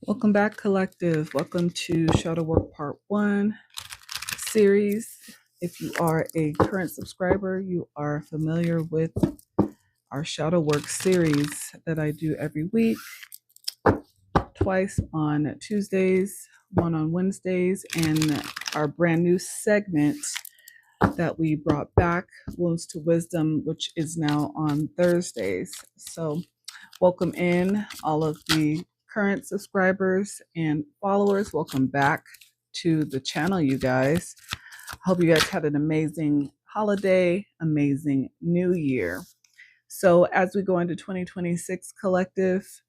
Welcome back, Collective. Welcome to Shadow Work Part 1 series. If you are a current subscriber, you are familiar with our Shadow Work series that I do every week, twice on Tuesdays, one on Wednesdays, and our brand new segment that we brought back, Wounds to Wisdom, which is now on Thursdays. So welcome in all of the current subscribers and followers. Welcome back to the channel, you guys. Hope you guys had an amazing holiday, amazing new year. So as we go into 2026 Collective,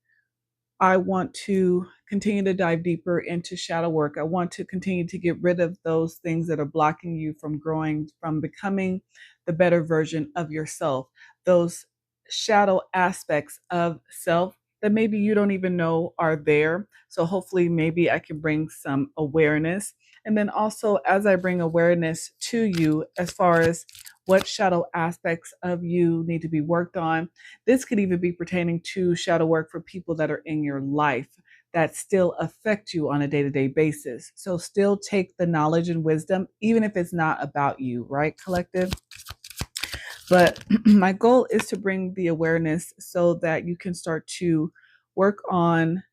I want to continue to dive deeper into shadow work. I want to continue to get rid of those things that are blocking you from growing, from becoming the better version of yourself, those shadow aspects of self that maybe you don't even know are there. So hopefully maybe I can bring some awareness. And then also, as I bring awareness to you as far as what shadow aspects of you need to be worked on, this could even be pertaining to shadow work for people that are in your life that still affect you on a day-to-day basis. So still take the knowledge and wisdom, even if it's not about you, right, Collective? But my goal is to bring the awareness so that you can start to work on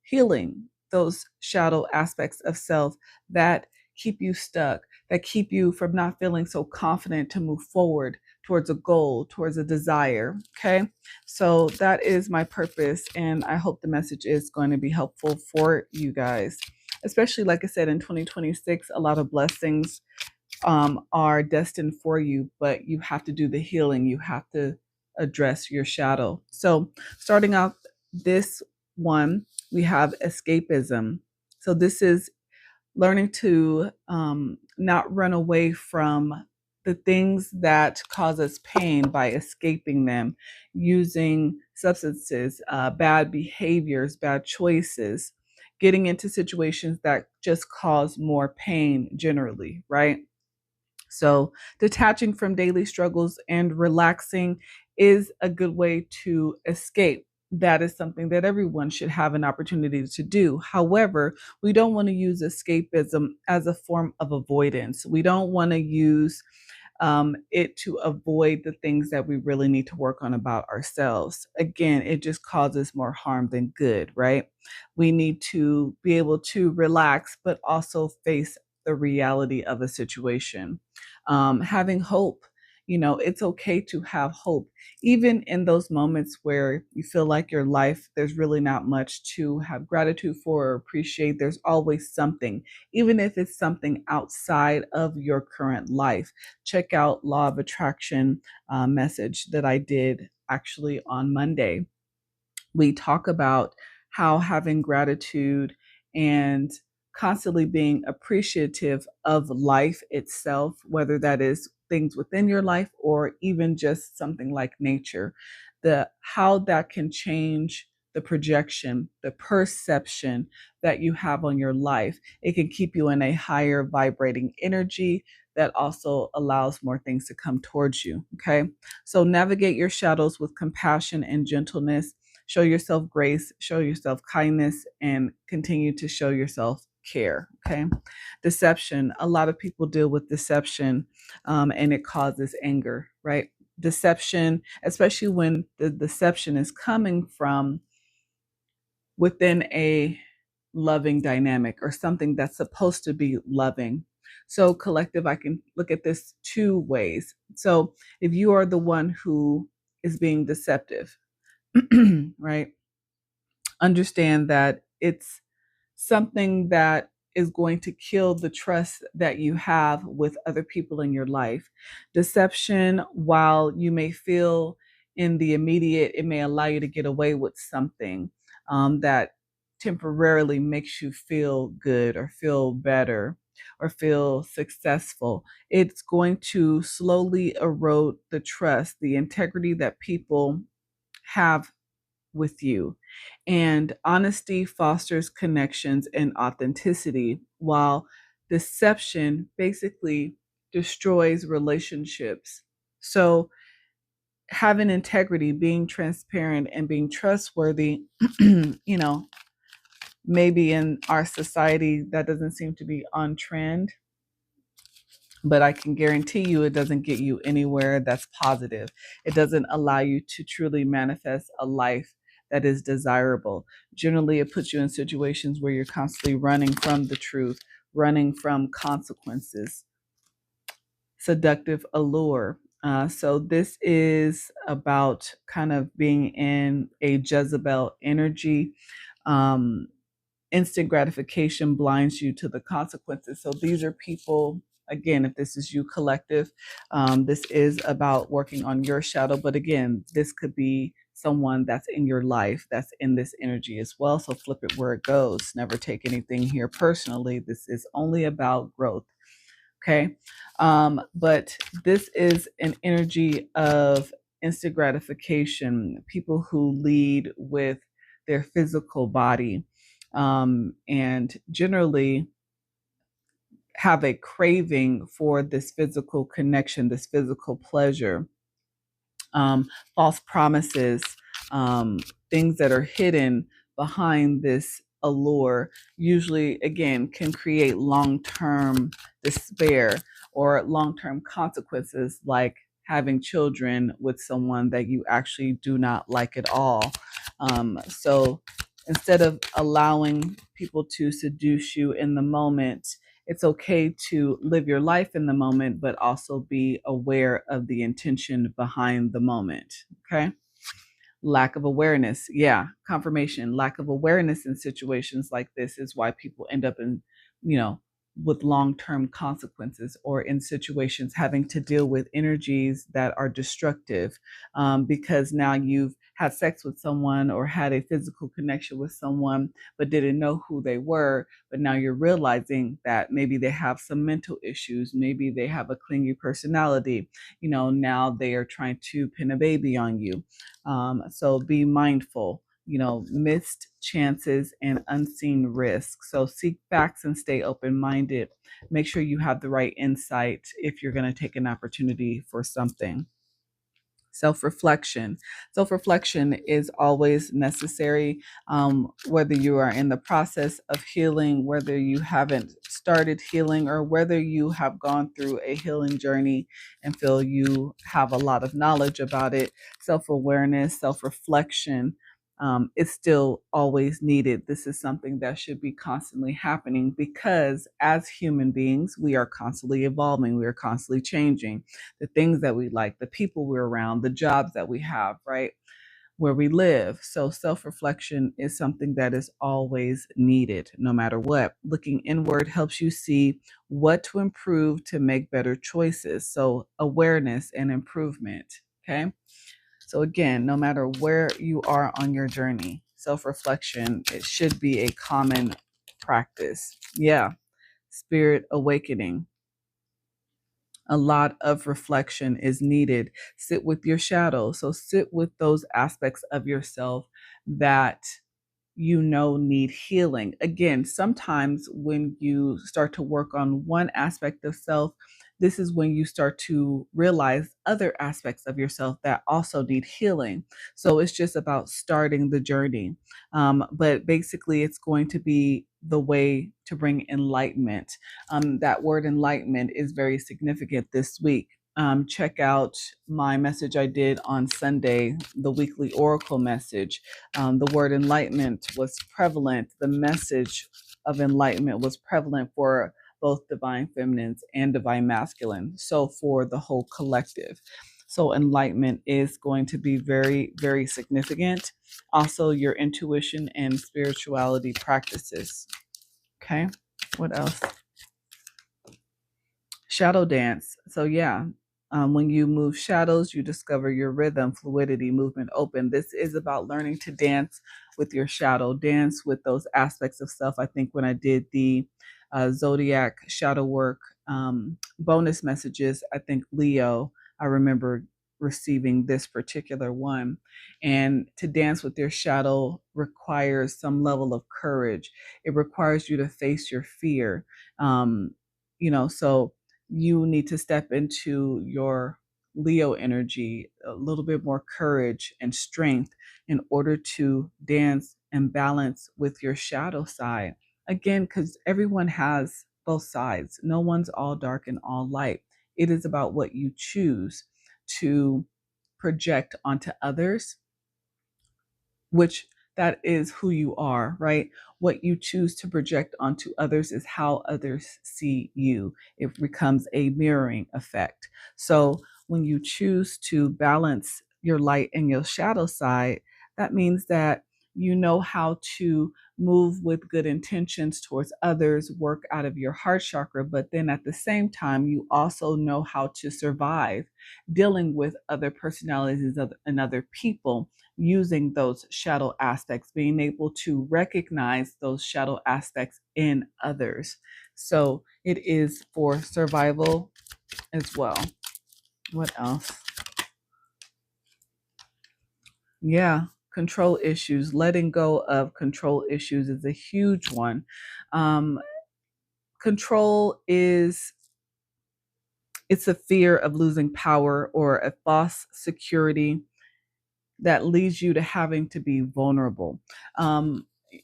healing those shadow aspects of self that keep you stuck, that keep you from not feeling so confident to move forward towards a goal, towards a desire. Okay. So that is my purpose. And I hope the message is going to be helpful for you guys, especially, like I said, in 2026, a lot of blessings are destined for you, but you have to do the healing. You have to address your shadow. So starting out this one, we have escapism. So this is learning to not run away from the things that cause us pain by escaping them, using substances, bad behaviors, bad choices, getting into situations that just cause more pain generally, right? So, detaching from daily struggles and relaxing is a good way to escape. That is something that everyone should have an opportunity to do. However, we don't want to use escapism as a form of avoidance. We don't want to use it to avoid the things that we really need to work on about ourselves. Again, it just causes more harm than good, right? We need to be able to relax, but also face the reality of a situation. Having hope, it's okay to have hope, even in those moments where you feel like your life, there's really not much to have gratitude for or appreciate. There's always something, even if it's something outside of your current life. Check out Law of Attraction message that I did actually on Monday. We talk about how having gratitude and constantly being appreciative of life itself, whether that is things within your life or even just something like nature, the how that can change the projection, the perception that you have on your life. It can keep you in a higher vibrating energy that also allows more things to come towards you. Okay. So navigate your shadows with compassion and gentleness. Show yourself grace, show yourself kindness, and continue to show yourself care. Okay. Deception. A lot of people deal with deception and it causes anger, right? Deception, especially when the deception is coming from within a loving dynamic or something that's supposed to be loving. So, collective, I can look at this two ways. So, if you are the one who is being deceptive, right? Understand that it's something that is going to kill the trust that you have with other people in your life. Deception, while you may feel in the immediate, it may allow you to get away with something that temporarily makes you feel good or feel better or feel successful. It's going to slowly erode the trust, the integrity that people have with you. And honesty fosters connections and authenticity, while deception basically destroys relationships. So, having integrity, being transparent, and being trustworthy, you know, maybe in our society that doesn't seem to be on trend, but I can guarantee you it doesn't get you anywhere that's positive. It doesn't allow you to truly manifest a life that is desirable. Generally, it puts you in situations where you're constantly running from the truth, running from consequences. Seductive allure. So this is about kind of being in a Jezebel energy. Um, Instant gratification blinds you to the consequences. So these are people, again, if this is you collective, this is about working on your shadow. But again, this could be someone that's in your life that's in this energy as well. So flip it where it goes. Never take anything here personally. This is only about growth. Okay. But this is an energy of instant gratification, people who lead with their physical body, and generally have a craving for this physical connection, this physical pleasure, false promises, things that are hidden behind this allure, usually, again, can create long term despair or long term consequences, like having children with someone that you actually do not like at all. So instead of allowing people to seduce you in the moment, it's okay to live your life in the moment, but also be aware of the intention behind the moment. Okay. Lack of awareness. Yeah. Confirmation. Lack of awareness in situations like this is why people end up in, you know, with long-term consequences, or in situations having to deal with energies that are destructive, because now you've had sex with someone or had a physical connection with someone but didn't know who they were, but now you're realizing that maybe they have some mental issues, maybe they have a clingy personality, now they are trying to pin a baby on you. So be mindful, missed chances and unseen risks. So seek facts and stay open minded. Make sure you have the right insight if you're going to take an opportunity for something. Self-reflection. Self-reflection is always necessary, whether you are in the process of healing, whether you haven't started healing, or whether you have gone through a healing journey and feel you have a lot of knowledge about it. Self-awareness, self-reflection, is still always needed. This is something that should be constantly happening, because as human beings, we are constantly evolving, we are constantly changing. The things that we like, the people we're around, the jobs that we have, right? Where we live. So self-reflection is something that is always needed, no matter what. Looking inward helps you see what to improve to make better choices. So awareness and improvement. Okay. So again, no matter where you are on your journey, self-reflection, it should be a common practice. Yeah. Spirit awakening. A lot of reflection is needed. Sit with your shadow. So sit with those aspects of yourself that need healing. Again, sometimes when you start to work on one aspect of self, this is when you start to realize other aspects of yourself that also need healing. So it's just about starting the journey. But basically, it's going to be the way to bring enlightenment. That word enlightenment is very significant this week. Check out my message I did on Sunday, the weekly oracle message. The word enlightenment was prevalent. The message of enlightenment was prevalent for both divine feminines and divine masculine. So for the whole collective. So enlightenment is going to be very, very significant. Also, your intuition and spirituality practices. Okay. What else? Shadow dance. So yeah, when you move shadows, you discover your rhythm, fluidity, movement, open. This is about learning to dance with your shadow, dance with those aspects of self. I think when I did the zodiac shadow work bonus messages, I think Leo, I remember receiving this particular one. And to dance with your shadow requires some level of courage. It requires you to face your fear. So you need to step into your Leo energy, a little bit more courage and strength in order to dance and balance with your shadow side. Again, because everyone has both sides. No one's all dark and all light. It is about what you choose to project onto others, which that is who you are, right? What you choose to project onto others is how others see you. It becomes a mirroring effect. So when you choose to balance your light and your shadow side, that means that you know how to move with good intentions towards others, work out of your heart chakra, but then at the same time, you also know how to survive dealing with other personalities and other people using those shadow aspects, being able to recognize those shadow aspects in others. So it is for survival as well. What else? Yeah, control issues. Letting go of control issues is a huge one. Um, control is it's a fear of losing power or a false security that leads you to having to be vulnerable.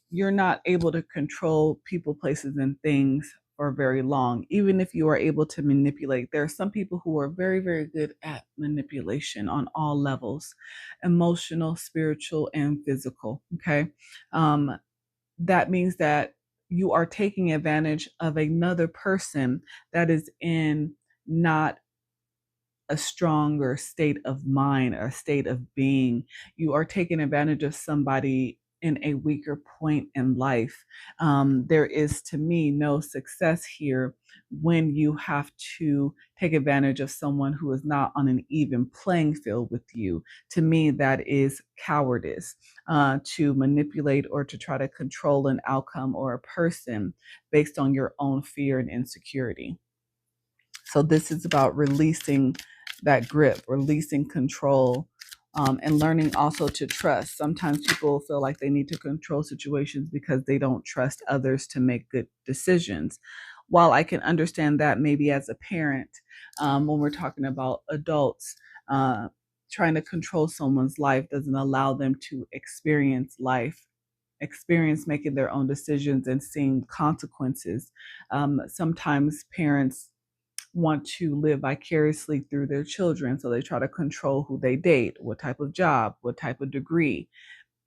You're not able to control people, places, and things for very long, even if you are able to manipulate. There are some people who are very, very good at manipulation on all levels, emotional, spiritual, and physical. Okay. That means that you are taking advantage of another person that is in not a stronger state of mind or state of being. You are taking advantage of somebody in a weaker point in life. There is, to me, no success here when you have to take advantage of someone who is not on an even playing field with you. To me, that is cowardice, to manipulate or to try to control an outcome or a person based on your own fear and insecurity. So this is about releasing that grip, releasing control, and learning also to trust. Sometimes people feel like they need to control situations because they don't trust others to make good decisions. While I can understand that maybe as a parent, when we're talking about adults, trying to control someone's life doesn't allow them to experience life, experience making their own decisions and seeing consequences. Sometimes parents want to live vicariously through their children. So they try to control who they date, what type of job, what type of degree.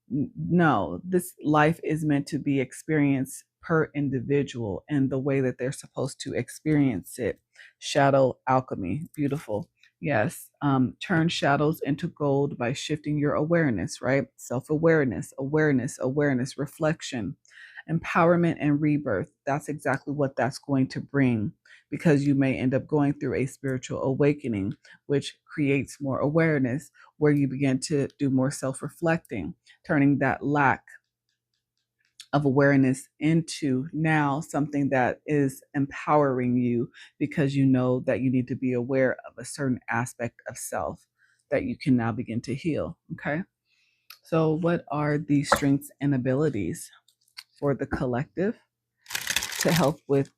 No, this life is meant to be experienced per individual and the way that they're supposed to experience it. Shadow alchemy, beautiful. Yes, turn shadows into gold by shifting your awareness, right? Self awareness, awareness, reflection, empowerment, and rebirth. That's exactly what that's going to bring, because you may end up going through a spiritual awakening, which creates more awareness, where you begin to do more self reflecting, turning that lack of awareness into now something that is empowering you, because you know that you need to be aware of a certain aspect of self that you can now begin to heal. Okay. So, what are the strengths and abilities for the collective to help with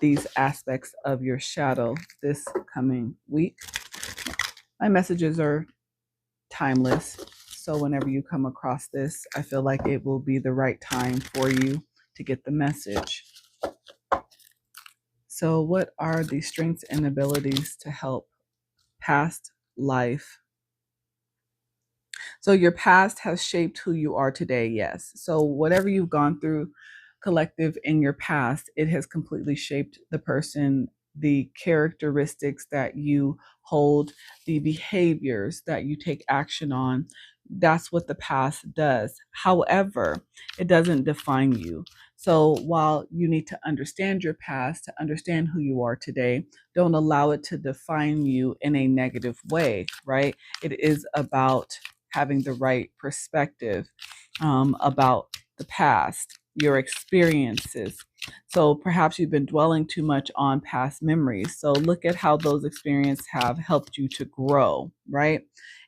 these aspects of your shadow this coming week? My messages are timeless. So whenever you come across this, I feel like it will be the right time for you to get the message. So, what are the strengths and abilities to help past life? So, your past has shaped who you are today, yes. So, whatever you've gone through, collective, in your past, it has completely shaped the person, the characteristics that you hold, the behaviors that you take action on. That's what the past does. However, it doesn't define you. So while you need to understand your past to understand who you are today, don't allow it to define you in a negative way, right? It is about having the right perspective about the past, your experiences. So perhaps you've been dwelling too much on past memories. So look at how those experiences have helped you to grow, right?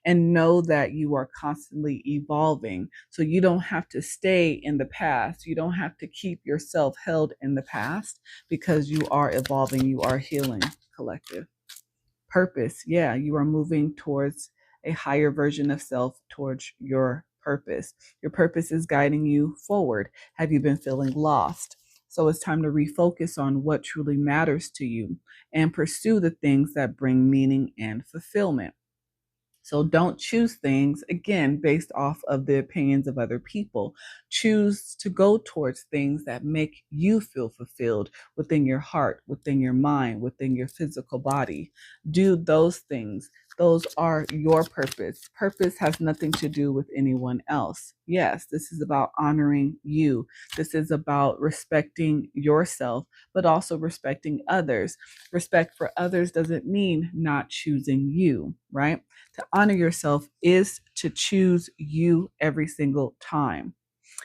And know that you are constantly evolving. So you don't have to stay in the past. You don't have to keep yourself held in the past, because you are evolving, you are healing, collective. Purpose. Yeah, you are moving towards a higher version of self, towards your purpose. Your purpose is guiding you forward. Have you been feeling lost? So it's time to refocus on what truly matters to you and pursue the things that bring meaning and fulfillment. So don't choose things, again, based off of the opinions of other people. Choose to go towards things that make you feel fulfilled within your heart, within your mind, within your physical body. Do those things. Those are your purpose. Purpose has nothing to do with anyone else. Yes, this is about honoring you. This is about respecting yourself, but also respecting others. Respect for others doesn't mean not choosing you, right? To honor yourself is to choose you every single time.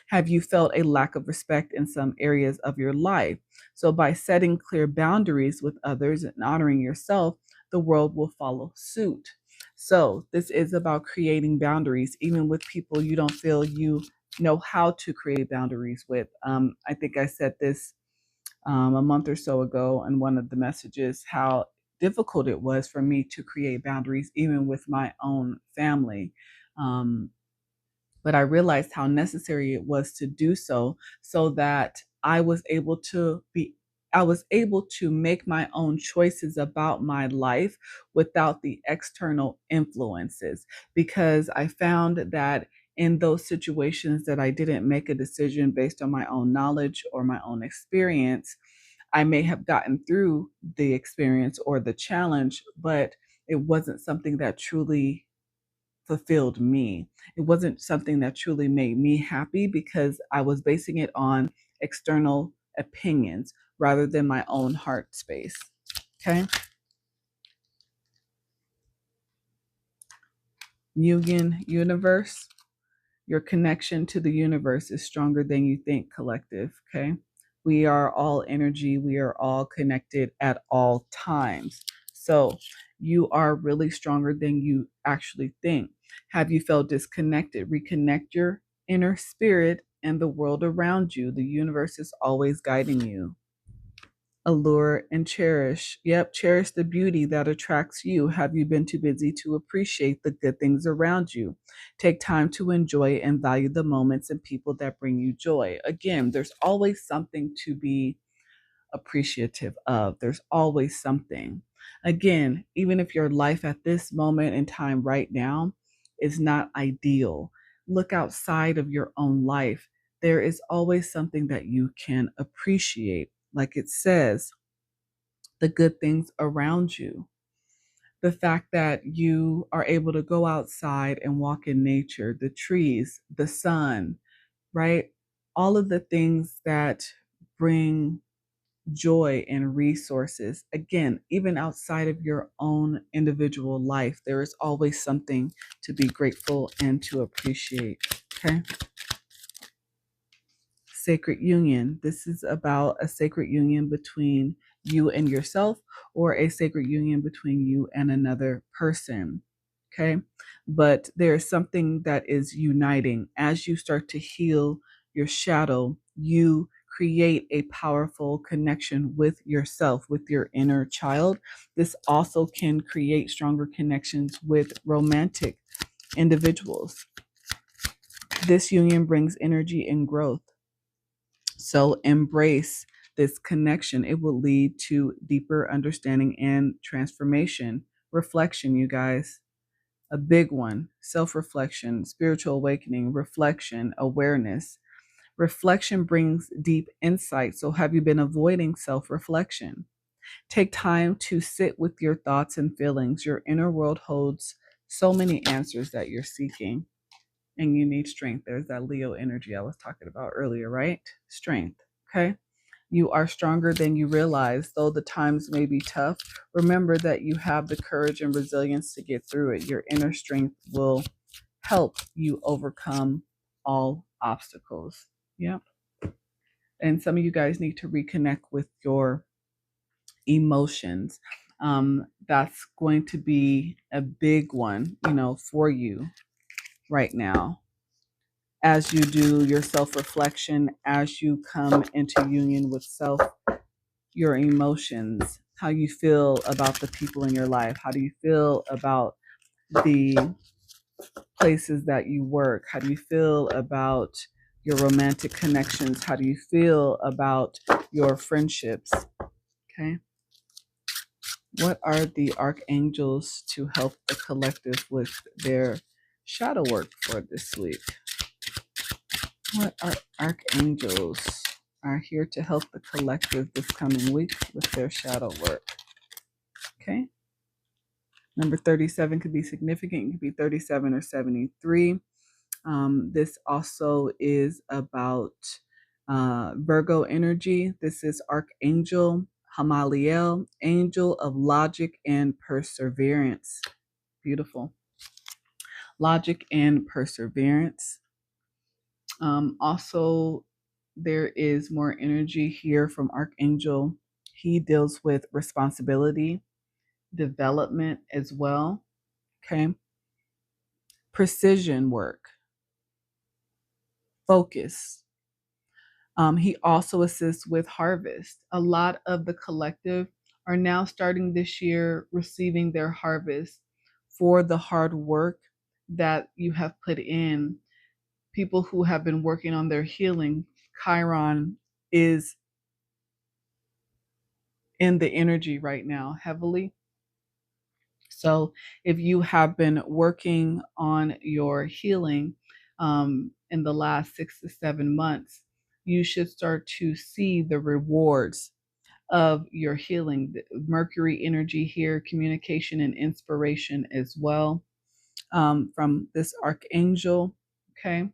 Have you felt a lack of respect in some areas of your life? So, by setting clear boundaries with others and honoring yourself, the world will follow suit. So, this is about creating boundaries, even with people you don't feel you know how to create boundaries with. I think I said this a month or so ago in one of the messages how difficult it was for me to create boundaries, even with my own family. Um, but I realized how necessary it was to do so, so that I was able to make my own choices about my life without the external influences, because I found that in those situations that I didn't make a decision based on my own knowledge or my own experience, I may have gotten through the experience or the challenge, but it wasn't something that truly fulfilled me. It wasn't something that truly made me happy because I was basing it on external opinions rather than my own heart space. Okay. Union universe. Your connection to the universe is stronger than you think, collective. Okay. We are all energy. We are all connected at all times. So you are really stronger than you actually think. Have you felt disconnected? Reconnect your inner spirit and the world around you. The universe is always guiding you. Allure and cherish. Yep, cherish the beauty that attracts you. Have you been too busy to appreciate the good things around you? Take time to enjoy and value the moments and people that bring you joy. Again, there's always something to be appreciative of. There's always something. Again, even if your life at this moment in time right now is not ideal, look outside of your own life. There is always something that you can appreciate. Like it says, the good things around you. The fact that you are able to go outside and walk in nature, the trees, the sun, right? All of the things that bring joy and resources. Again, even outside of your own individual life, there is always something to be grateful and to appreciate. Okay. Sacred union. This is about a sacred union between you and yourself, or a sacred union between you and another person. Okay. But there's something that is uniting. As you start to heal your shadow, you create a powerful connection with yourself, with your inner child. This also can create stronger connections with romantic individuals. This union brings energy and growth. So embrace this connection. It will lead to deeper understanding and transformation. Reflection, you guys, a big one. Self-reflection, spiritual awakening, reflection, awareness. Reflection brings deep insight. So have you been avoiding self-reflection? Take time to sit with your thoughts and feelings. Your inner world holds so many answers that you're seeking, and you need strength. There's that Leo energy I was talking about earlier, right? Strength. Okay. You are stronger than you realize. Though the times may be tough, remember that you have the courage and resilience to get through it. Your inner strength will help you overcome all obstacles. Yep. And some of you guys need to reconnect with your emotions. That's going to be a big one, for you right now. As you do your self-reflection, as you come into union with self, your emotions, how you feel about the people in your life, how do you feel about the places that you work? How do you feel about your romantic connections? How do you feel about your friendships? Okay. What are the archangels to help the collective with their shadow work for this week? What are archangels are here to help the collective this coming week with their shadow work? Okay. Number 37 could be significant. It could be 37 or 73. This also is about Virgo energy. This is Archangel Hamaliel, angel of logic and perseverance. Beautiful. Logic and perseverance. Also, there is more energy here from Archangel. He deals with responsibility, development as well. Okay. Precision work, focus. He also assists with harvest. A lot of the collective are now starting this year receiving their harvest for the hard work that you have put in. People who have been working on their healing, Chiron is in the energy right now heavily. So if you have been working on your healing in the last 6 to 7 months, you should start to see the rewards of your healing. The Mercury energy here, communication and inspiration as well from this archangel. Okay.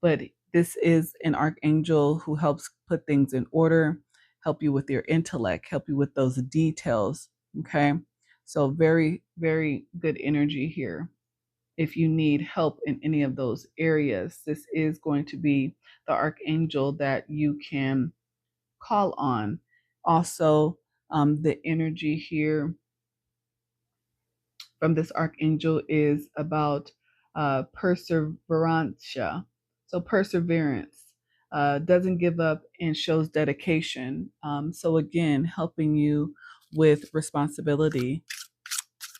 But this is an archangel who helps put things in order, help you with your intellect, help you with those details. Okay. So very, very good energy here. If you need help in any of those areas, this is going to be the archangel that you can call on. Also, the energy here from this archangel is about perseverance. So perseverance doesn't give up and shows dedication. So again, helping you with responsibility.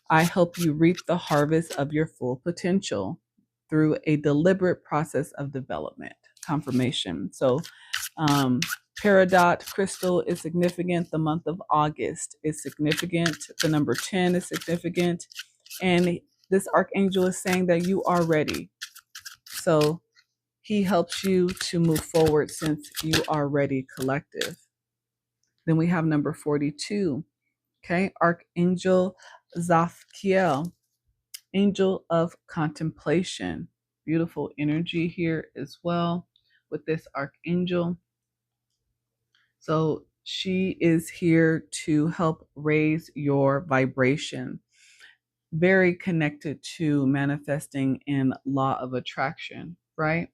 I help you reap the harvest of your full potential through a deliberate process of development. Confirmation. So Peridot crystal is significant. The month of August is significant. The number 10 is significant. And this archangel is saying that you are ready. So he helps you to move forward since you are ready, collective. Then we have number 42. Okay, Archangel Zafiel, angel of contemplation. Beautiful energy here as well with this archangel. So she is here to help raise your vibration. Very connected to manifesting in law of attraction, right?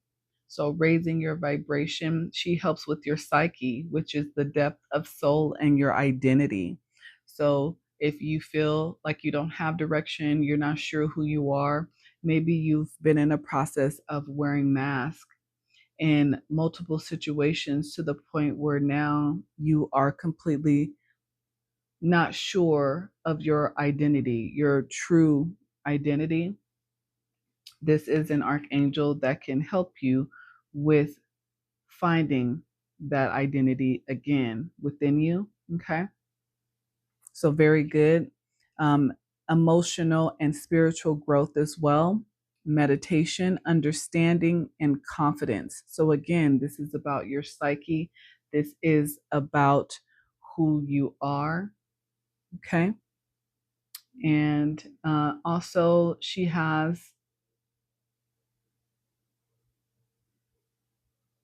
So raising your vibration, she helps with your psyche, which is the depth of soul and your identity. So if you feel like you don't have direction, you're not sure who you are, maybe you've been in a process of wearing masks in multiple situations to the point where now you are completely not sure of your identity, your true identity. This is an archangel that can help you with finding that identity again within you. Okay. So, very good. Emotional and spiritual growth as well. Meditation, understanding, and confidence. So, again, this is about your psyche. This is about who you are. Okay. And also, she has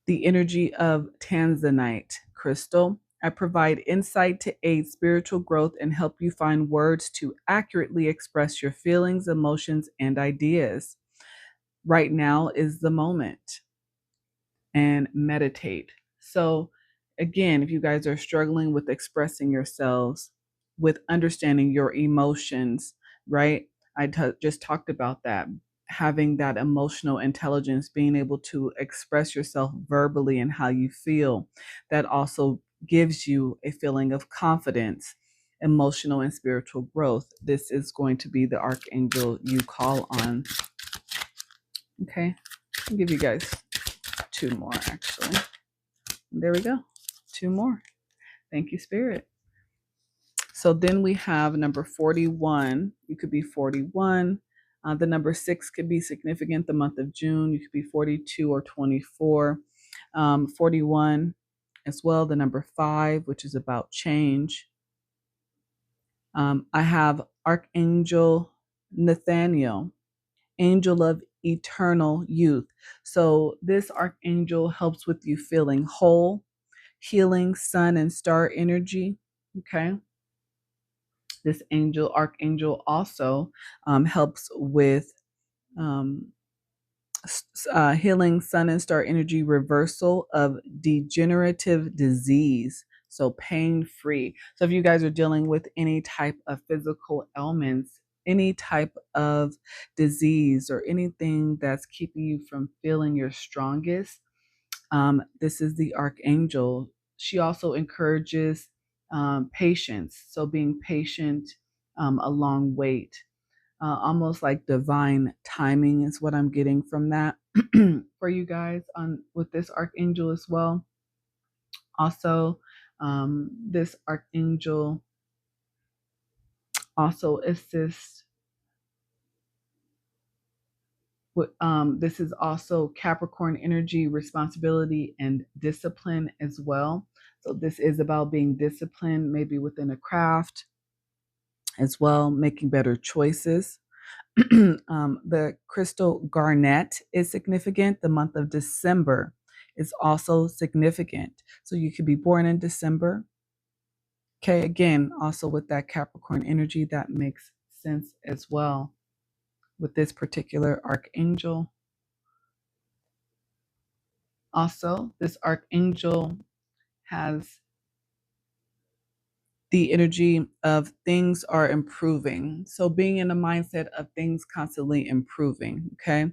the energy of tanzanite crystal. I provide insight to aid spiritual growth and help you find words to accurately express your feelings, emotions, and ideas. Right now is the moment. And meditate. So, again, if you guys are struggling with expressing yourselves, with understanding your emotions, right? Just talked about that. Having that emotional intelligence, being able to express yourself verbally and how you feel, that also gives you a feeling of confidence, emotional and spiritual growth. This is going to be the archangel you call on. Okay, I'll give you guys 2 more actually. There we go. 2 more. Thank you, Spirit. So then we have number 41. You could be 41. The number 6 could be significant the month of June. You could be 42 or 24. 41 as well. The number 5, which is about change. I have Archangel Nathaniel, angel of eternal youth. So this archangel helps with you feeling whole, healing sun and star energy. Okay. This archangel also helps with um, healing sun and star energy, reversal of degenerative disease. So pain free. So if you guys are dealing with any type of physical ailments, any type of disease, or anything that's keeping you from feeling your strongest, this is the archangel. She also encourages patience. So being patient, a long wait, almost like divine timing is what I'm getting from that for you guys on with this archangel as well. Also, this archangel also assists with this is also Capricorn energy, responsibility and discipline as well. So this is about being disciplined, maybe within a craft as well, making better choices. The crystal garnet is significant. The month of December is also significant. So you could be born in December. Okay, again, also with that Capricorn energy, that makes sense as well with this particular archangel. Also, this archangel has the energy of things are improving. So being in a mindset of things constantly improving, okay?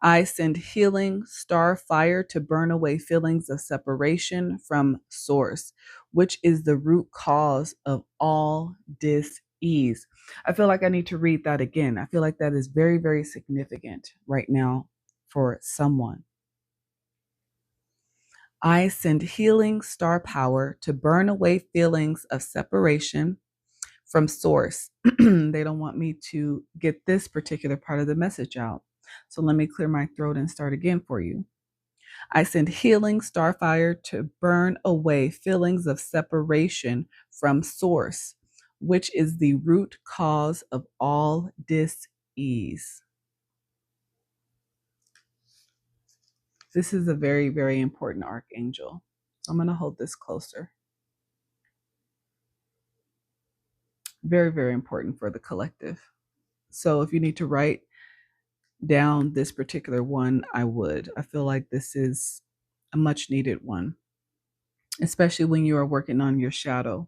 I send healing star fire to burn away feelings of separation from source, which is the root cause of all dis-ease. I feel like I need to read that again. I feel like that is very, very significant right now for someone. I send healing star power to burn away feelings of separation from source. They don't want me to get this particular part of the message out. So let me clear my throat and start again for you. I send healing starfire to burn away feelings of separation from source, which is the root cause of all dis-ease. This is a very, very important archangel. I'm going to hold this closer. Very, very important for the collective. So if you need to write down this particular one, I would. I feel like this is a much needed one, especially when you are working on your shadow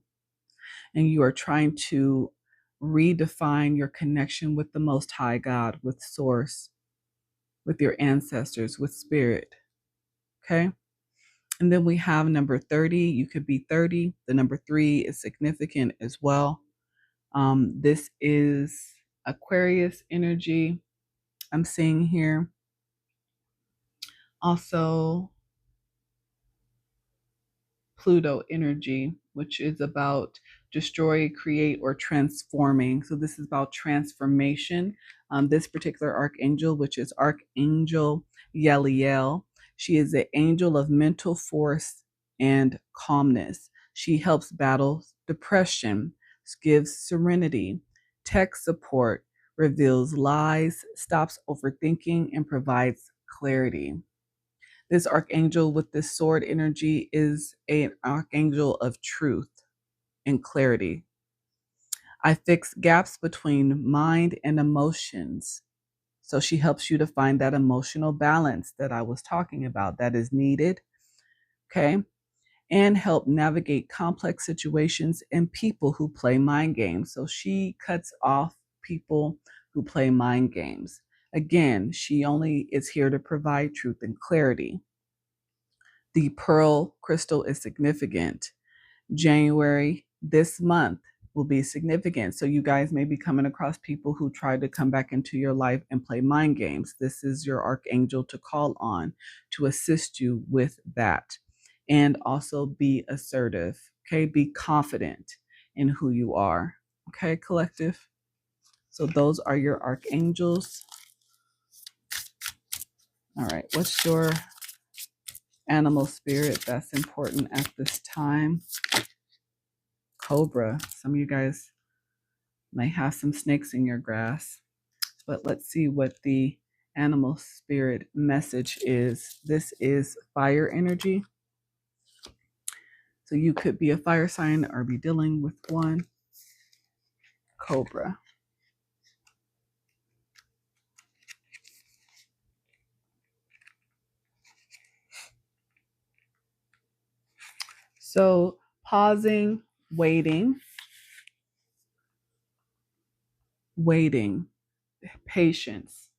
and you are trying to redefine your connection with the Most High God, with Source, with your ancestors, with Spirit. Okay. And then we have number 30. You could be 30. The number 3 is significant as well. This is Aquarius energy I'm seeing here. Also, Pluto energy, which is about destroy, create, or transforming. So this is about transformation. This particular archangel, which is Archangel Yalielle, she is the angel of mental force and calmness. She helps battle depression, gives serenity, tech support, reveals lies, stops overthinking, and provides clarity. This archangel with this sword energy is an archangel of truth and clarity. I fix gaps between mind and emotions. So she helps you to find that emotional balance that I was talking about that is needed. Okay. And help navigate complex situations and people who play mind games. So she cuts off people who play mind games. Again, she only is here to provide truth and clarity. The pearl crystal is significant. January, this month, will be significant. So you guys may be coming across people who try to come back into your life and play mind games. This is your archangel to call on to assist you with that. And also be assertive, okay? Be confident in who you are, okay, collective? So those are your archangels. All right, what's your animal spirit that's important at this time? Cobra. Some of you guys may have some snakes in your grass, but let's see what the animal spirit message is. This is fire energy. So you could be a fire sign or be dealing with one. Cobra. So pausing, waiting, patience.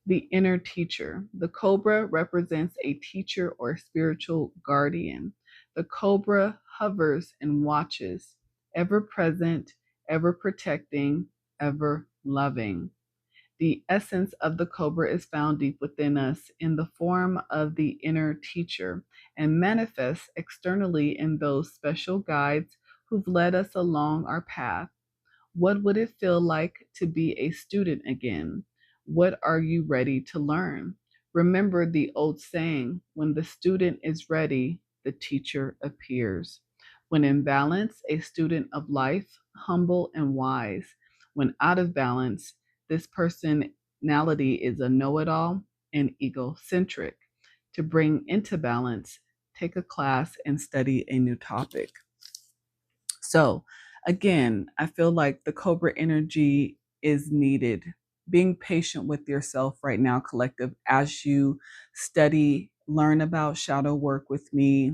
The inner teacher. The cobra represents a teacher or spiritual guardian. The cobra hovers and watches, ever present, ever protecting, ever loving. The essence of the cobra is found deep within us in the form of the inner teacher and manifests externally in those special guides who've led us along our path. What would it feel like to be a student again? What are you ready to learn? Remember the old saying, when the student is ready, the teacher appears. When in balance, a student of life, humble and wise. When out of balance, this personality is a know-it-all and egocentric. To bring into balance, take a class and study a new topic. So, again, I feel like the Cobra energy is needed. Being patient with yourself right now, collective, as you study, learn about shadow work with me,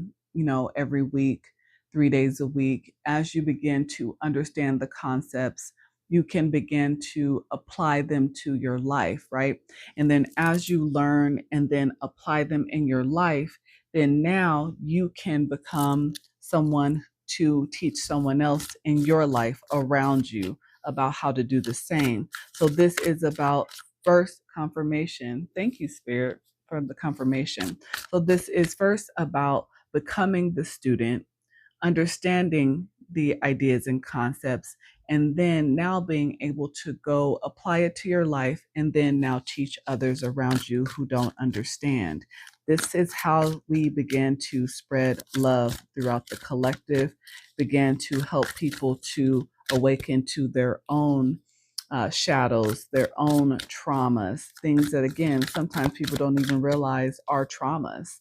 every week, 3 days a week. As you begin to understand the concepts, you can begin to apply them to your life, right? And then as you learn and then apply them in your life, then now you can become someone to teach someone else in your life around you about how to do the same. So this is about first confirmation. Thank you, Spirit, for the confirmation. So this is first about becoming the student, understanding the ideas and concepts, and then now being able to go apply it to your life and then now teach others around you who don't understand. This is how we begin to spread love throughout the collective, begin to help people to awaken to their own shadows, their own traumas, things that, again, sometimes people don't even realize are traumas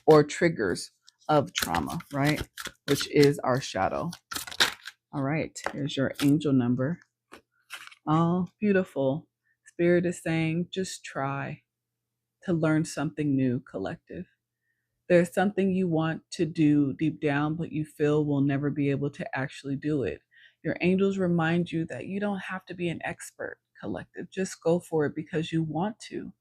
or triggers of trauma, right? Which is our shadow. All right, here's your angel number. Oh, beautiful. Spirit is saying, just try to learn something new, collective. There's something you want to do deep down, but you feel will never be able to actually do it. Your angels remind you that you don't have to be an expert, collective. Just go for it because you want to.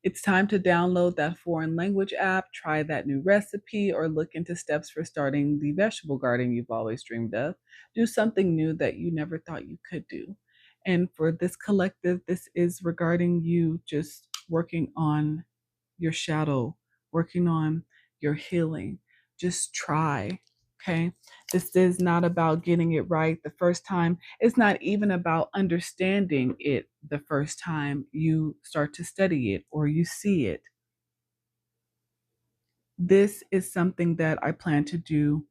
It's time to download that foreign language app, try that new recipe, or look into steps for starting the vegetable garden you've always dreamed of. Do something new that you never thought you could do. And for this collective, this is regarding you just working on your shadow, working on your healing. Just try. Okay. This is not about getting it right the first time. It's not even about understanding it the first time you start to study it or you see it. This is something that I plan to do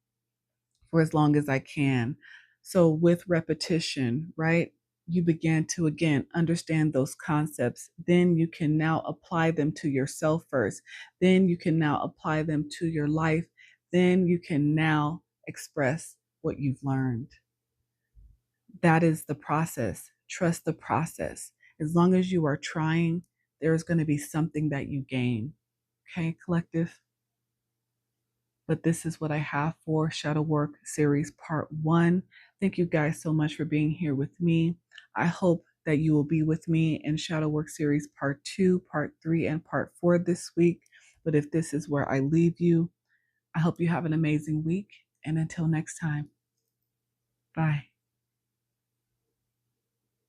for as long as I can. So, with repetition, right? You begin to again understand those concepts. Then you can now apply them to yourself first. Then you can now apply them to your life. Then you can now express what you've learned. That is the process. Trust the process. As long as you are trying, there's going to be something that you gain. Okay, collective? But this is what I have for Shadow Work Series Part 1. Thank you guys so much for being here with me. I hope that you will be with me in Shadow Work Series Part 2, Part 3, and Part 4 this week. But if this is where I leave you, I hope you have an amazing week. And until next time. Bye.